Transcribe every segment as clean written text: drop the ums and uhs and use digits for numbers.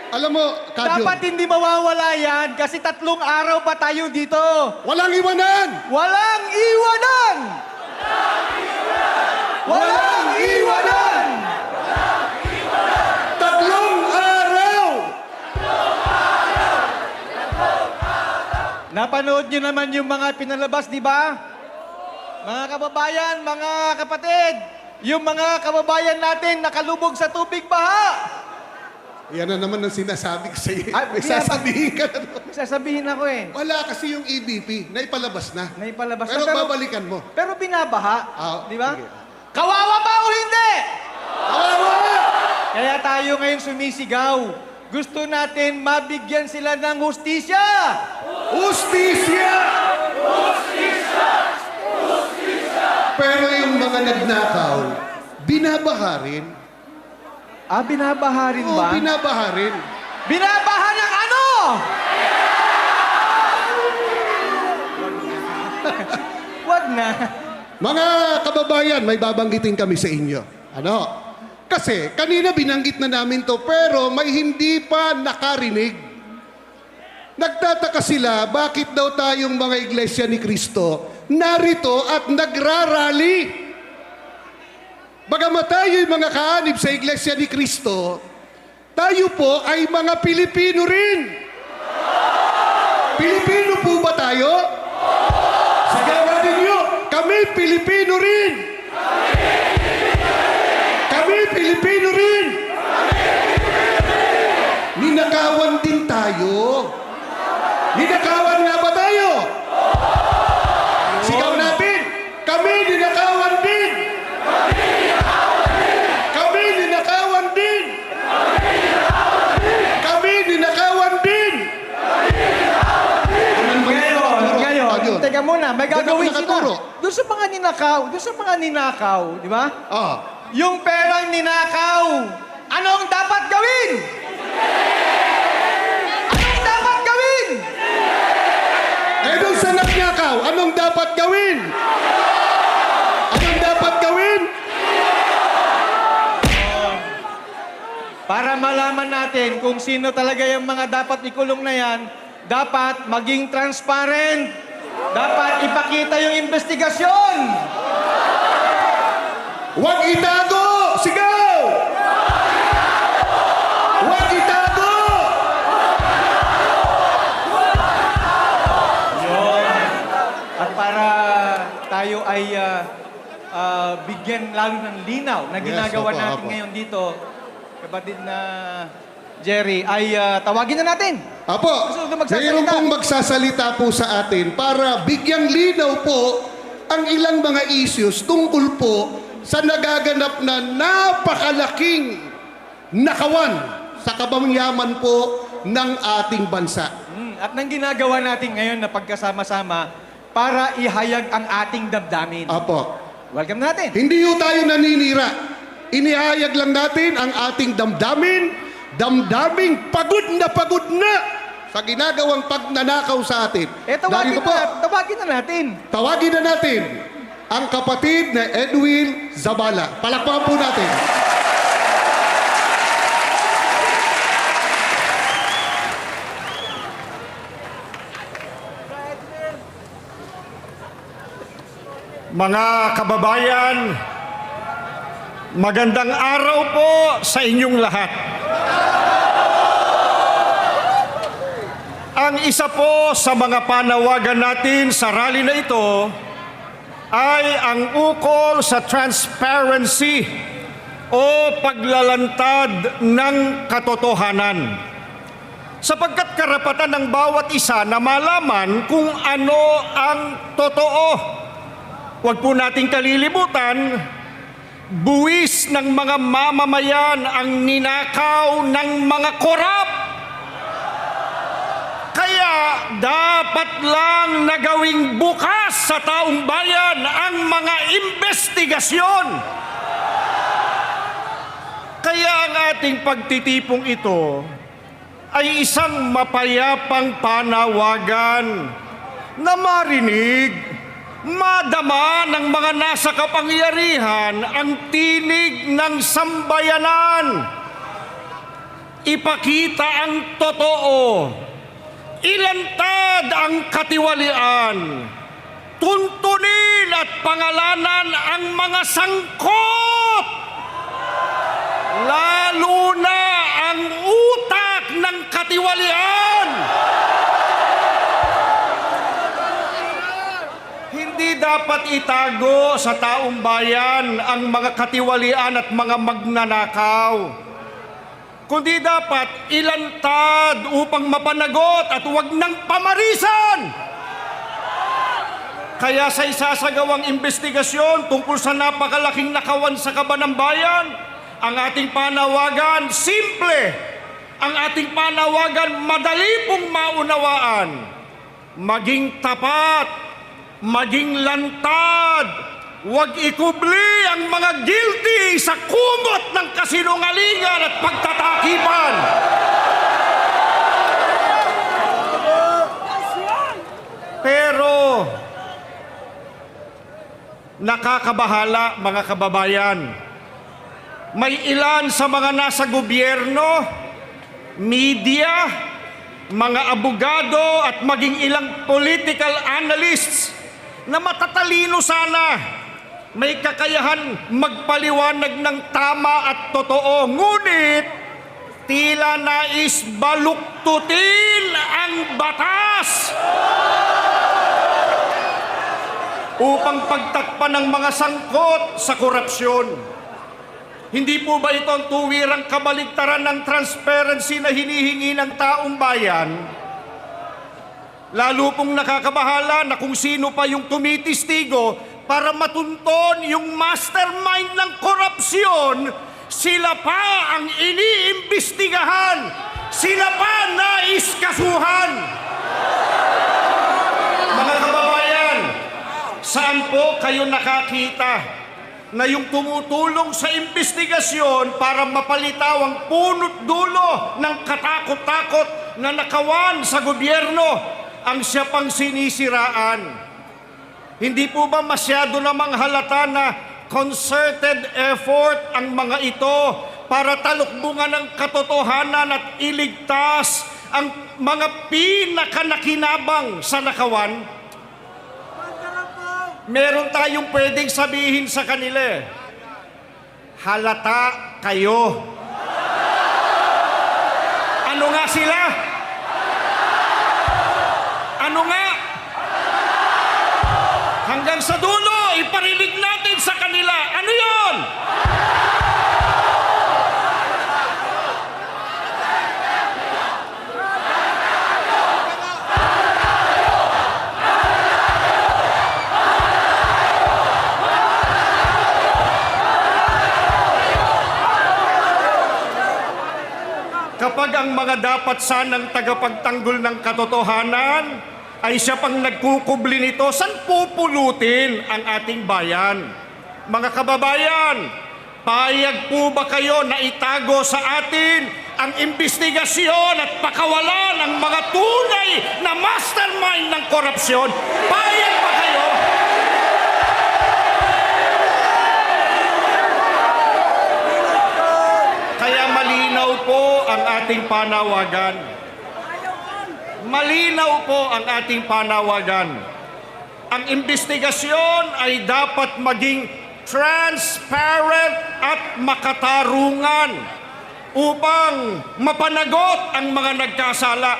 Alam mo, Kadyo, Dapat hindi mawawala yan kasi 3 araw pa tayo dito. walang iwanan! Walang iwanan! Walang iwanan! 3 araw! Napanood nyo naman yung mga pinalabas, di ba? Mga kababayan, mga kapatid, yung mga kababayan natin nakalubog sa tubig baha. Yan na naman ang sinasabi ko sa iyo. Ay, May sasabihin ka na doon. Sasabihin ako eh. Wala kasi yung EBP, naipalabas na. Naipalabas Pero na. babalikan mo. Pero binabaha. Di ba? Sige. Kawawa ba o hindi? Kawawa! Kaya tayo ngayon sumisigaw. Gusto natin mabigyan sila ng hustisya. Justisya! Pero yung mga nagnakaw, binabaha rin. Ah, binabaha rin Oo, ba? binabaha rin. Binabaha ng ano? Wag na. Mga kababayan, may babanggitin kami sa inyo. Ano? Kasi kanina binanggit na namin to pero may hindi pa nakarinig. Nagtataka sila bakit daw tayong mga iglesia ni Kristo narito at nagrarally. Bagamat tayo'y mga kaanib sa iglesia ni Kristo, tayo po ay mga Pilipino rin. Pilipino po ba tayo? Sigawan ninyo, kami Pilipino rin. Kami Pilipino rin. Ninakawan din tayo. Ninakawan nga ba tayo? Sigaw natin, kami ninakawan din. Kami ninakawan din. Kami ninakawan din. Ngayon, teka muna, may gagawin Doon ako sila. nakaturo. Doon sa mga ninakaw, di ba? Ah, Yung perang ninakaw, anong dapat gawin? Anong dapat gawin? eh doon sa nagnakaw, anong dapat gawin? Anong dapat gawin? Para malaman natin kung sino talaga yung mga dapat ikulong na yan, dapat maging transparent. Dapat ipakita yung investigasyon. Huwag itago! Sigaw! Huwag itago! At para tayo ay bigyan lalo ng linaw na ginagawa Yes, opo, natin opo. ngayon dito, kapatid na Jerry, ay tawagin na natin. Apo, Gusto ko magsasalita. mayroon pong magsasalita po sa atin para bigyang linaw po ang ilang mga issues tungkol po sa nagaganap na napakalaking nakawan sa kabangyaman po ng ating bansa. At nang ginagawa natin ngayon na pagkasama-sama para ihayag ang ating damdamin. Apo, Welcome natin. hindi ho tayo naninira. Inihayag lang natin ang ating damdaming pagod na sa ginagawang pagnanakaw sa atin. Narito po, Tawagin na natin. tawagin na natin ang kapatid na Edwin Zabala. Palakpakan po natin. Mga kababayan, magandang araw po sa inyong lahat. Ang isa po sa mga panawagan natin sa rally na ito ay ang ukol sa transparency o paglalantad ng katotohanan. Sapagkat karapatan ng bawat isa na malaman kung ano ang totoo. Huwag po nating kalilimutan, buwis ng mga mamamayan ang ninakaw ng mga korap. Kaya dapat lang nagawing bukas sa taong bayan ang mga investigasyon. Kaya ang ating pagtitipong ito ay isang mapayapang panawagan na marinig, madama ng mga nasa kapangyarihan ang tinig ng sambayanan. ipakita ang totoo, ilantad ang katiwalian, tuntunin at pangalanan ang mga sangkot, lalo na ang utak ng katiwalian. Hindi dapat itago sa taong bayan ang mga katiwalian at mga magnanakaw, kundi dapat ilantad upang mapanagot at huwag nang pamarisan. Kaya sa isasagawang investigasyon tungkol sa napakalaking nakawan sa kaban ng bayan, ang ating panawagan, simple. Ang ating panawagan, madali pong maunawaan. Maging tapat, maging lantad, huwag ikubli ang mga guilty sa kumot ng kasinungalingan at pagtatakipan. Pero nakakabahala, mga kababayan. May ilan sa mga nasa gobyerno, media, mga abogado at maging ilang political analysts na matatalino sana, may kakayahan magpaliwanag ng tama at totoo, ngunit tila nais baluktutin ang batas upang pagtakpan ng mga sangkot sa korupsyon. Hindi po ba ito ang tuwirang kabaligtaran ng transparency na hinihingi ng taong bayan? Lalo pong nakakabahala na kung sino pa yung tumitistigo para matunton yung mastermind ng korupsyon, sila pa ang iniimbestigahan, sila pa naiskasuhan. Mga kababayan, saan po kayo nakakita na yung tumutulong sa investigasyon para mapalitaw ang punot dulo ng katakot-takot na nakawan sa gobyerno ang siya pang sinisiraan? Hindi po ba masyado namang halata na concerted effort ang mga ito para talukbungan ang katotohanan at iligtas ang mga pinakanakinabang sa nakawan? Meron tayong pwedeng sabihin sa kanila, halata kayo. Ano nga sila? Ano nga? Hanggang sa dulo, iparinig natin sa kanila. Ano yon? Kapag ang mga dapat sanang tagapagtanggol ng katotohanan ay siya pang nagkukubli nito, saan pupulutin ang ating bayan? Mga kababayan, payag po ba kayo na itago sa atin ang investigasyon at pakawalan ang mga tunay na mastermind ng korupsyon? Payag ba kayo? Kaya malinaw po ang ating panawagan. Malinaw po ang ating panawagan. Ang investigasyon ay dapat maging transparent at makatarungan upang mapanagot ang mga nagkasala.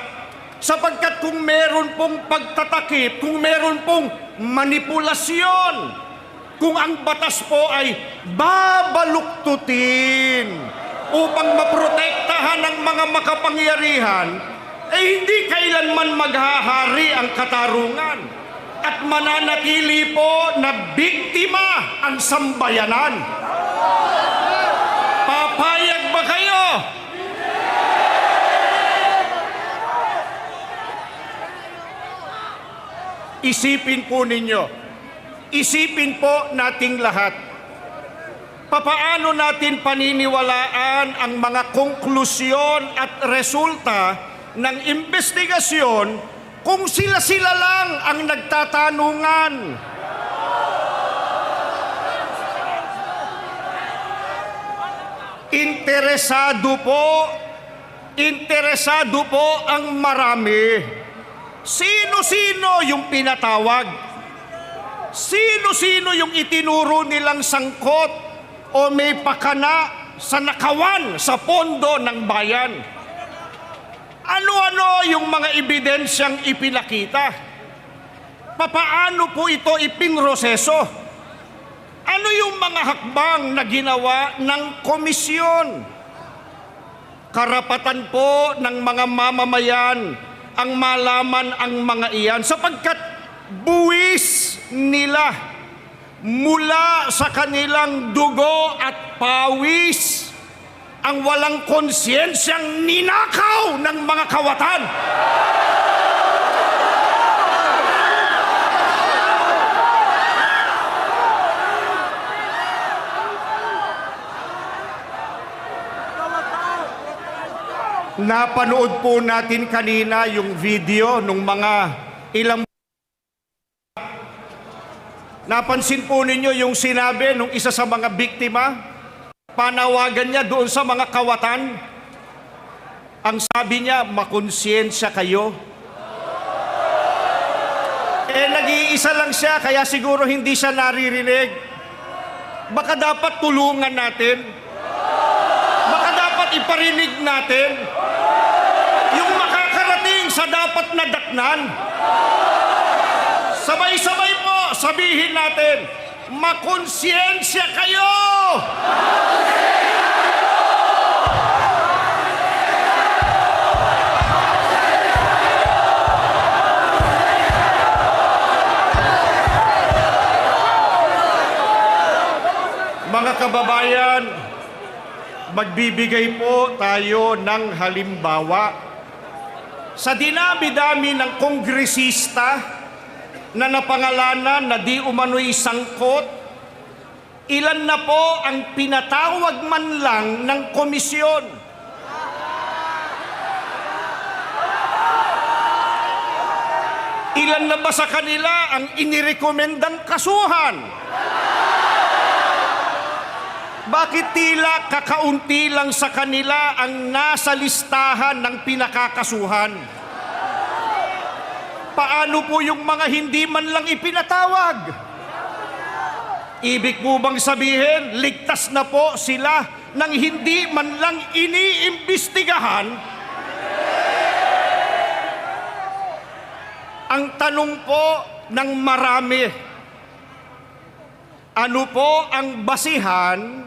Sapagkat kung meron pong pagtatakip, kung meron pong manipulasyon, kung ang batas po ay babaluktutin upang maprotektahan ang mga makapangyarihan, hindi kailanman maghahari ang katarungan at mananatili po na biktima ang sambayanan. Papayag ba kayo? Isipin po ninyo, isipin po nating lahat, papaano natin paniniwalaan ang mga konklusyon at resulta ng investigasyon kung sila-sila lang ang nagtatanungan? Interesado po interesado po ang marami. Sino-sino yung pinatawag? Sino-sino yung itinuro nilang sangkot o may pakana sa nakawan sa pondo ng bayan? Ano-ano yung mga ebidensyang ipinakita? Papaano po ito ipinroseso? Ano yung mga hakbang na ginawa ng komisyon? Karapatan po ng mga mamamayan ang malaman ang mga iyan sapagkat buwis nila mula sa kanilang dugo at pawis ang walang konsyensiyang ninakaw ng mga kawatan. Napanood po natin kanina yung video nung mga ilang... Napansin po ninyo yung sinabi nung isa sa mga biktima? Panawagan niya doon sa mga kawatan. Ang sabi niya, makonsyensya kayo. Nag-iisa lang siya, kaya siguro hindi siya naririnig. Baka dapat tulungan natin. Baka dapat iparinig natin yung makakarating sa dapat na daknan. Sabay-sabay po, sabihin natin, makonsyensya kayo! Mga kababayan, magbibigay po tayo ng halimbawa. Sa dinami-dami ng kongresista na napangalanan na di umano'y sangkot, ilan na po ang pinatawag man lang ng komisyon? Ilan na ba sa kanila ang inirekomendang kasuhan? Bakit tila kakaunti lang sa kanila ang nasa listahan ng pinakakasuhan? Paano po yung mga hindi man lang ipinatawag? Ibig po bang sabihin, ligtas na po sila nang hindi man lang iniimbestigahan? Ang tanong po ng marami, ano po ang basihan?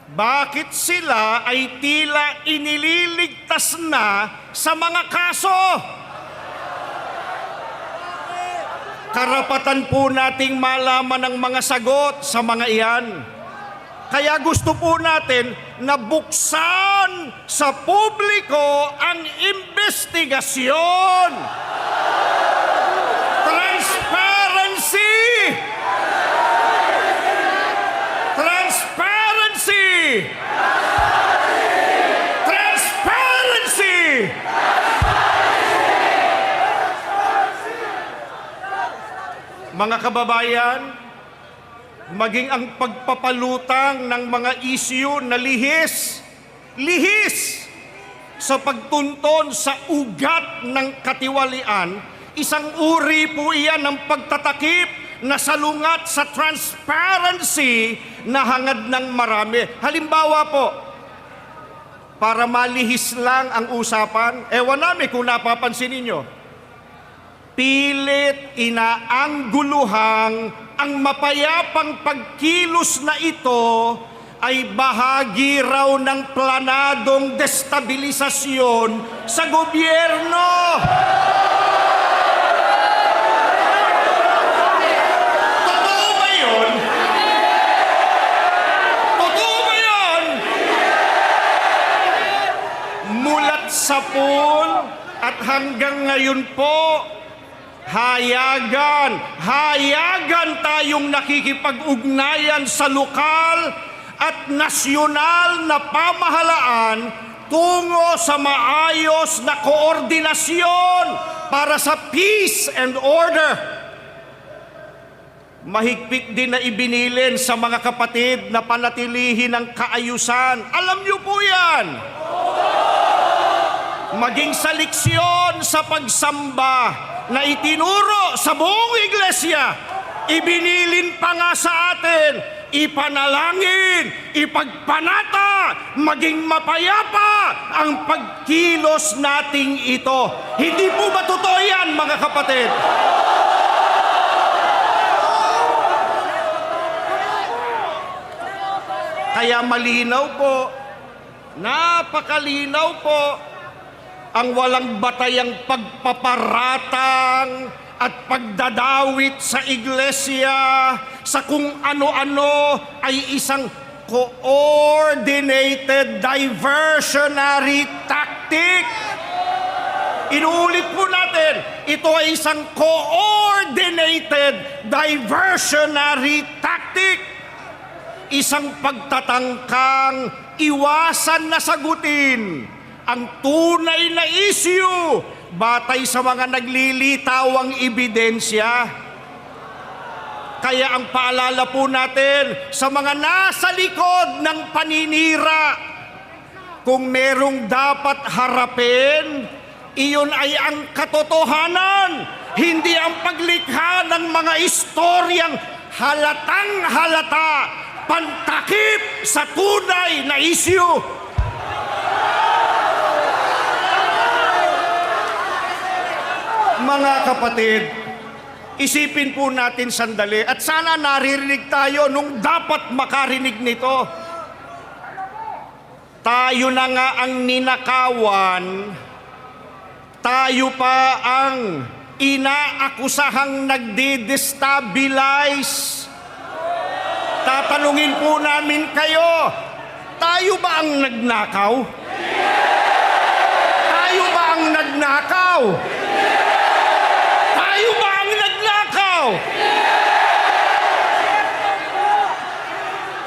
Bakit sila ay tila inililigtas na sa mga kaso? Karapatan po nating malaman ang mga sagot sa mga iyan. Kaya gusto po natin na buksan sa publiko ang investigasyon. Transparency! Transparency! Transparency! Mga kababayan, maging ang pagpapalutang ng mga isyu na lihis sa pagtunton sa ugat ng katiwalian, isang uri po iyan ng pagtatakip na salungat sa transparency na hangad ng marami. Halimbawa po, para malihis lang ang usapan, ewan namin kung napapansin ninyo, pilit inaangguluhang ang mapayapang pagkilos na ito ay bahagi raw ng planadong destabilisasyon sa gobyerno. Totoo ba yun? Totoo ba yun? Mulat sa pool at hanggang ngayon po, hayagan tayong nakikipag-ugnayan sa lokal at nasyonal na pamahalaan tungo sa maayos na koordinasyon para sa peace and order. Mahigpit din na ibinilin sa mga kapatid na panatilihin ang kaayusan. Alam niyo po yan. maging sa leksyon sa pagsamba na itinuro sa buong iglesia, ibinilin pa nga sa atin, ipanalangin, ipagpanata, maging mapayapa ang pagkilos nating ito. Hindi po ba totoo yan, mga kapatid? Kaya malinaw po, napakalinaw po, ang walang batayang pagpaparatang at pagdadawit sa iglesia sa kung ano-ano ay isang coordinated diversionary tactic. Inuulit po natin, ito ay isang coordinated diversionary tactic. Isang pagtatangkang iwasan na sagutin ang tunay na issue batay sa mga naglilitawang ebidensya. Kaya ang paalala po natin sa mga nasa likod ng paninira, kung merong dapat harapin, iyon ay ang katotohanan, hindi ang paglikha ng mga istoryang halatang halata, pantakip sa tunay na issue. Mga kapatid, isipin po natin sandali at sana naririnig tayo nung dapat makarinig nito. Tayo na nga ang ninakawan, tayo pa ang inaakusahang nagde-destabilize. Tatanungin po namin kayo, tayo ba ang nagnakaw? Tayo ba ang nagnakaw? Tayo ba ang nagnakaw?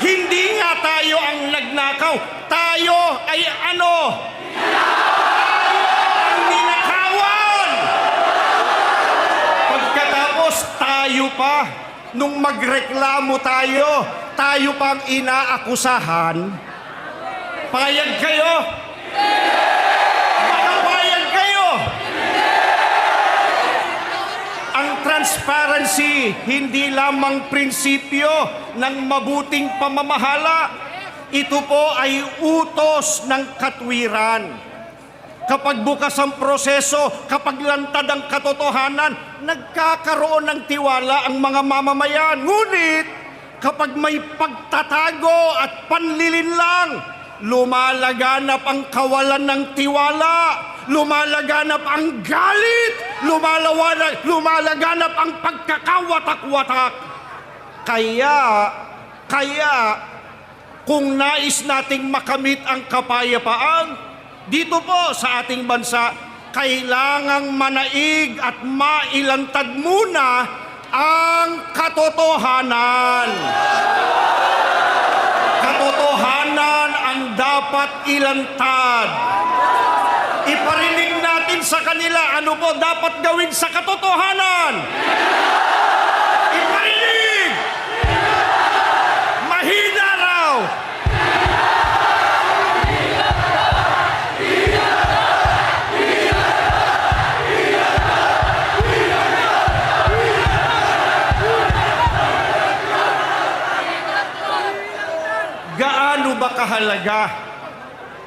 Hindi nga tayo ang nagnakaw. Tayo ay ano? Tayo ang ninakawan. Pagkatapos tayo pa, nung magreklamo tayo, tayo pa ang inaakusahan. Payag kayo? Baka payag kayo? Ang transparency, hindi lamang prinsipyo ng mabuting pamamahala. Ito po ay utos ng katwiran. Kapag bukas ang proseso, kapag lantad ang katotohanan, nagkakaroon ng tiwala ang mga mamamayan. Ngunit, kapag may pagtatago at panlilinlang, lumalaganap ang kawalan ng tiwala, lumalaganap ang galit, lumalaganap ang pagkakawatak-watak. Kaya, kung nais nating makamit ang kapayapaan, dito po sa ating bansa, kailangang manaig at mailantad muna ang katotohanan. Katotohanan ang dapat ilantad. Iparinig natin sa kanila ano po dapat gawin sa katotohanan. Iparinig! Mahina raw! Gaano ba kahalaga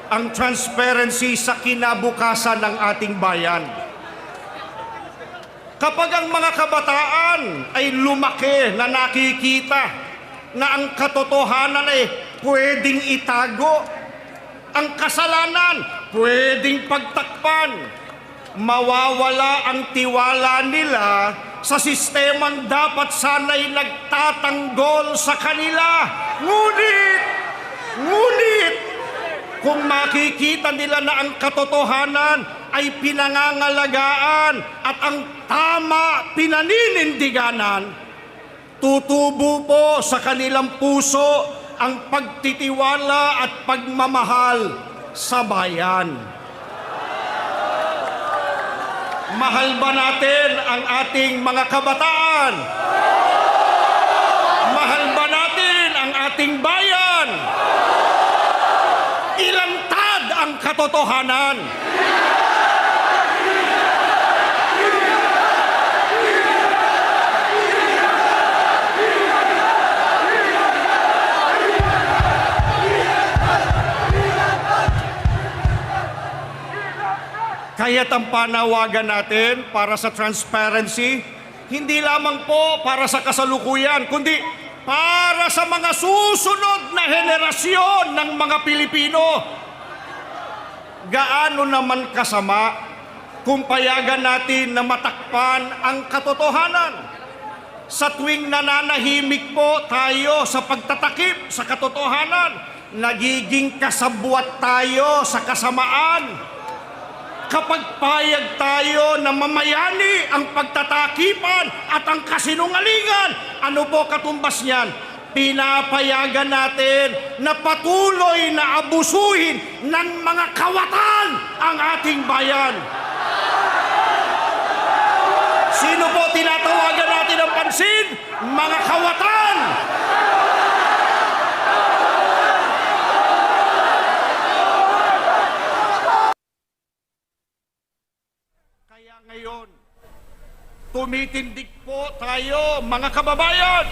ang transparency sa kinabukasan ng ating bayan? Kapag ang mga kabataan ay lumaki na nakikita na ang katotohanan ay pwedeng itago, ang kasalanan pwedeng pagtakpan, mawawala ang tiwala nila sa sistemang dapat sana'y nagtatanggol sa kanila. Ngunit, kung makikita nila na ang katotohanan ay pinangangalagaan at ang tama pinaninindiganan, tutubo po sa kanilang puso ang pagtitiwala at pagmamahal sa bayan. Mahal ba natin ang ating mga kabataan? Mahal ba natin ang ating bayan? Ilantad ang katotohanan. Kaya't ang panawagan natin para sa transparency, hindi lamang po para sa kasalukuyan, kundi para sa mga susunod na henerasyon ng mga Pilipino. Gaano naman kasama kung payagan natin na matakpan ang katotohanan? Sa tuwing nananahimik po tayo sa pagtatakip sa katotohanan, nagiging kasabwat tayo sa kasamaan. Kapag payag tayo na mamayani ang pagtatakipan at ang kasinungalingan, ano po katumbas niyan? Pinapayagan natin na patuloy na abusuhin ng mga kawatan ang ating bayan. Sino po tinatawagan natin ng pansin? Mga kawatan! Kaya ngayon, tumitindig po tayo, mga kababayan.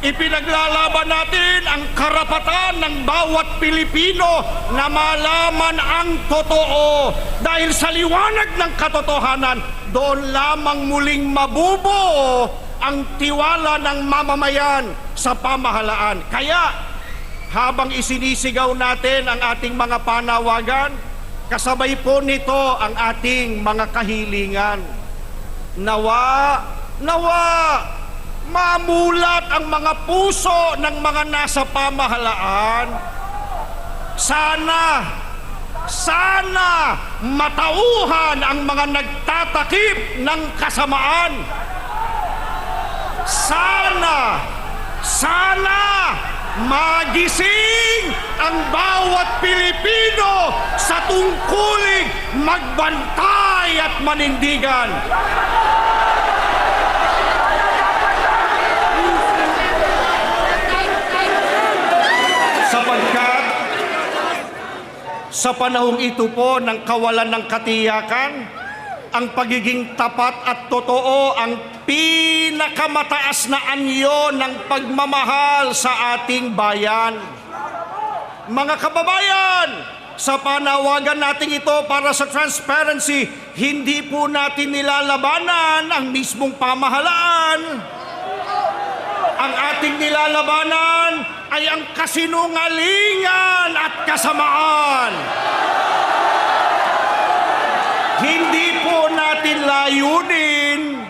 Ipinaglalaban natin ang karapatan ng bawat Pilipino na malaman ang totoo. Dahil sa liwanag ng katotohanan, doon lamang muling mabubuo ang tiwala ng mamamayan sa pamahalaan. Kaya, habang isinisigaw natin ang ating mga panawagan, kasabay po nito ang ating mga kahilingan. Nawa, mamulat ang mga puso ng mga nasa pamahalaan. Sana matauhan ang mga nagtatakip ng kasamaan. Sana magising ang bawat Pilipino sa tungkuling magbantay at manindigan. Sapagkat sa panahong ito po ng kawalan ng katiyakan, ang pagiging tapat at totoo ang pinakamataas na anyo ng pagmamahal sa ating bayan. Mga kababayan, sa panawagan natin ito para sa transparency, hindi po natin nilalabanan ang mismong pamahalaan. Ang ating nilalabanan ay ang kasinungalingan at kasamaan. Hindi po natin layunin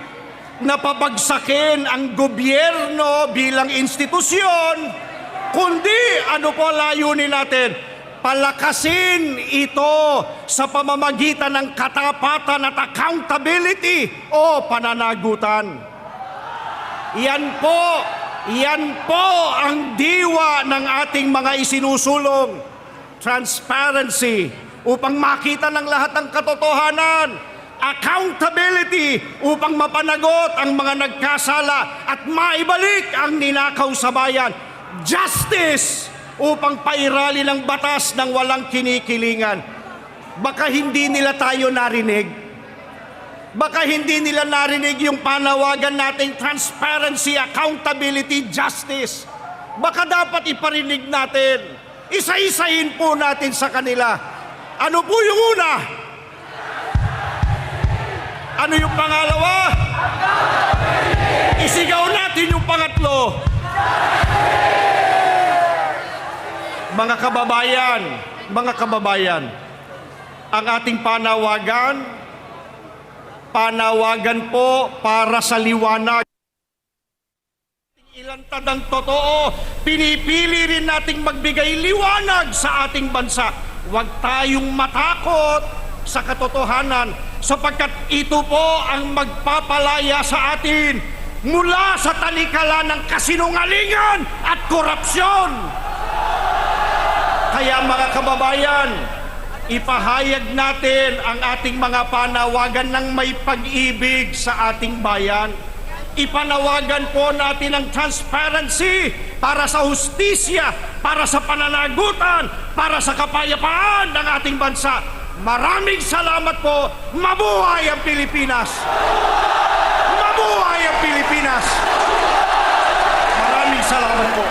na pabagsakin ang gobyerno bilang institusyon, kundi ano po layunin natin? Palakasin ito sa pamamagitan ng katapatan at accountability o pananagutan. Yan po ang diwa ng ating mga isinusulong. Transparency upang makita ng lahat ng katotohanan. Accountability upang mapanagot ang mga nagkasala at maibalik ang ninakaw sa bayan. Justice upang pairali ng batas ng walang kinikilingan. Baka hindi nila tayo narinig. Baka hindi nila narinig yung panawagan nating transparency, accountability, justice. Baka dapat iparinig natin. Isa-isahin po natin sa kanila. Ano po yung una? Ano yung pangalawa? Isigaw natin yung pangatlo. Mga kababayan, ang ating panawagan po para sa liwanag. Ilantad ang totoo, pinipili rin nating magbigay liwanag sa ating bansa. Huwag tayong matakot sa katotohanan sapagkat ito po ang magpapalaya sa atin mula sa talikala ng kasinungalingan at korupsyon. Kaya mga kababayan, ipahayag natin ang ating mga panawagan ng may pag-ibig sa ating bayan. Ipanawagan po natin ang transparency para sa hustisya, para sa pananagutan, para sa kapayapaan ng ating bansa. Maraming salamat po. Mabuhay ang Pilipinas! Mabuhay ang Pilipinas! Maraming salamat po.